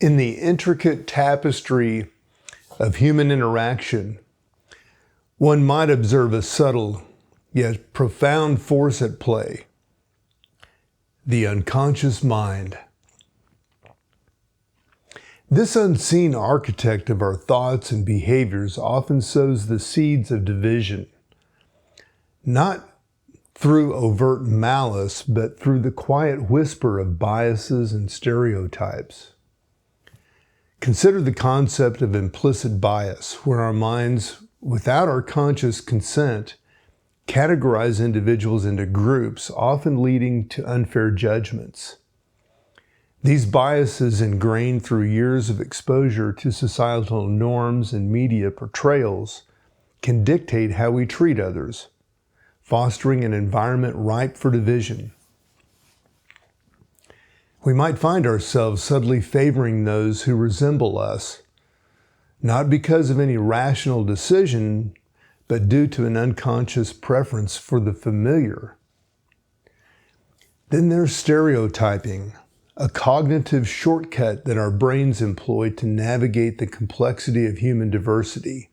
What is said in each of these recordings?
In the intricate tapestry of human interaction, one might observe a subtle yet profound force at play: the unconscious mind. This unseen architect of our thoughts and behaviors often sows the seeds of division, not through overt malice, but through the quiet whisper of biases and stereotypes. Consider the concept of implicit bias, where our minds, without our conscious consent, categorize individuals into groups, often leading to unfair judgments. These biases, ingrained through years of exposure to societal norms and media portrayals, can dictate how we treat others, fostering an environment ripe for division. We might find ourselves subtly favoring those who resemble us, not because of any rational decision, but due to an unconscious preference for the familiar. Then there's stereotyping, a cognitive shortcut that our brains employ to navigate the complexity of human diversity.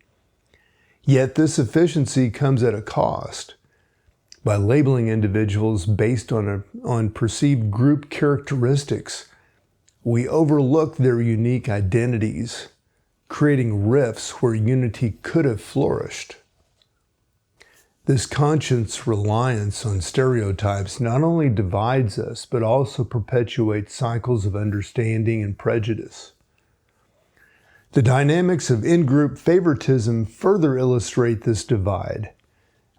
Yet this efficiency comes at a cost. By labeling individuals based on perceived group characteristics, we overlook their unique identities, creating rifts where unity could have flourished. This conscious reliance on stereotypes not only divides us, but also perpetuates cycles of understanding and prejudice. The dynamics of in-group favoritism further illustrate this divide.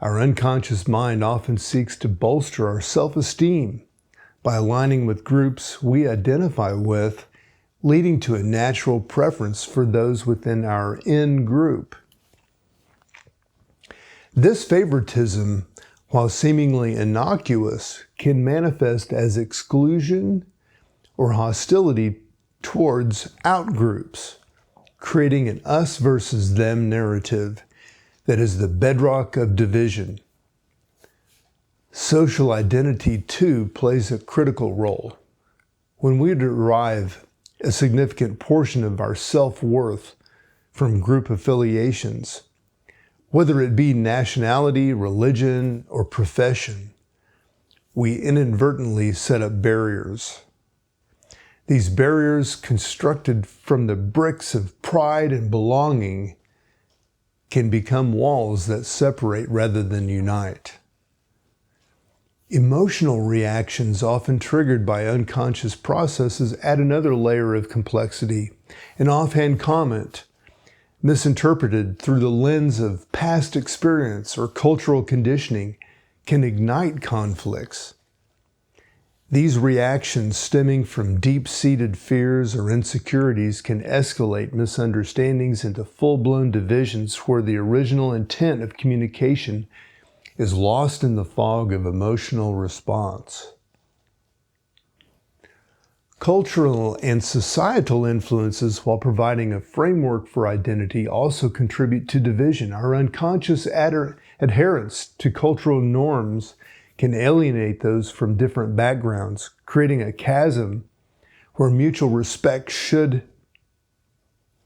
Our unconscious mind often seeks to bolster our self-esteem by aligning with groups we identify with, leading to a natural preference for those within our in-group. This favoritism, while seemingly innocuous, can manifest as exclusion or hostility towards outgroups, creating an us versus them narrative that is the bedrock of division. Social identity, too, plays a critical role. When we derive a significant portion of our self-worth from group affiliations, whether it be nationality, religion, or profession, we inadvertently set up barriers. These barriers, constructed from the bricks of pride and belonging, can become walls that separate rather than unite. Emotional reactions, often triggered by unconscious processes, add another layer of complexity. An offhand comment, misinterpreted through the lens of past experience or cultural conditioning, can ignite conflicts. These reactions, stemming from deep-seated fears or insecurities, can escalate misunderstandings into full-blown divisions where the original intent of communication is lost in the fog of emotional response. Cultural and societal influences, while providing a framework for identity, also contribute to division. Our unconscious adherence to cultural norms can alienate those from different backgrounds, creating a chasm where mutual respect should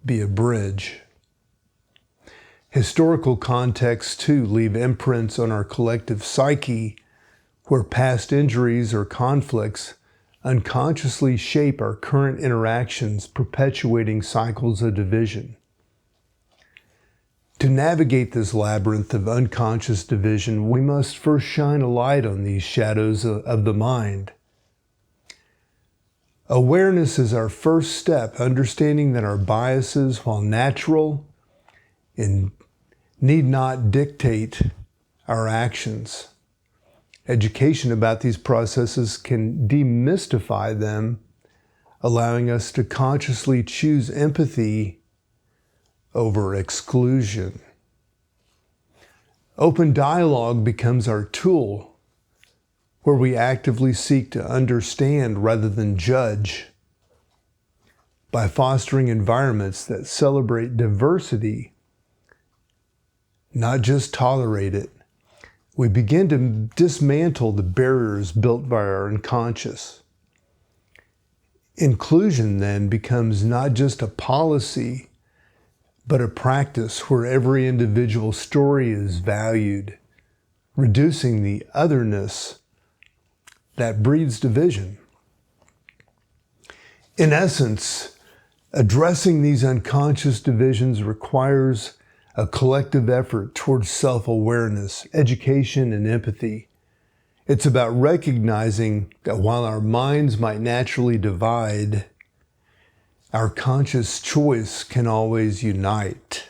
be a bridge. Historical contexts, too, leave imprints on our collective psyche, where past injuries or conflicts unconsciously shape our current interactions, perpetuating cycles of division. To navigate this labyrinth of unconscious division, we must first shine a light on these shadows of the mind. Awareness is our first step, understanding that our biases, while natural, need not dictate our actions. Education about these processes can demystify them, allowing us to consciously choose empathy over exclusion. Open dialogue becomes our tool, where we actively seek to understand rather than judge. By fostering environments that celebrate diversity, not just tolerate it, we begin to dismantle the barriers built by our unconscious. Inclusion then becomes not just a policy, but a practice where every individual story is valued, reducing the otherness that breeds division. In essence, addressing these unconscious divisions requires a collective effort towards self-awareness, education, and empathy. It's about recognizing that while our minds might naturally divide, our conscious choice can always unite.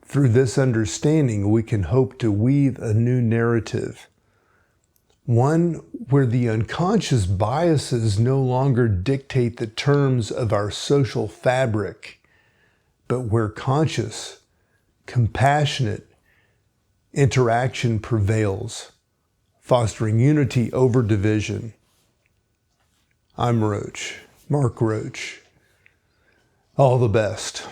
Through this understanding, we can hope to weave a new narrative, one where the unconscious biases no longer dictate the terms of our social fabric, but where conscious, compassionate interaction prevails, fostering unity over division. I'm Mark Roach. All the best.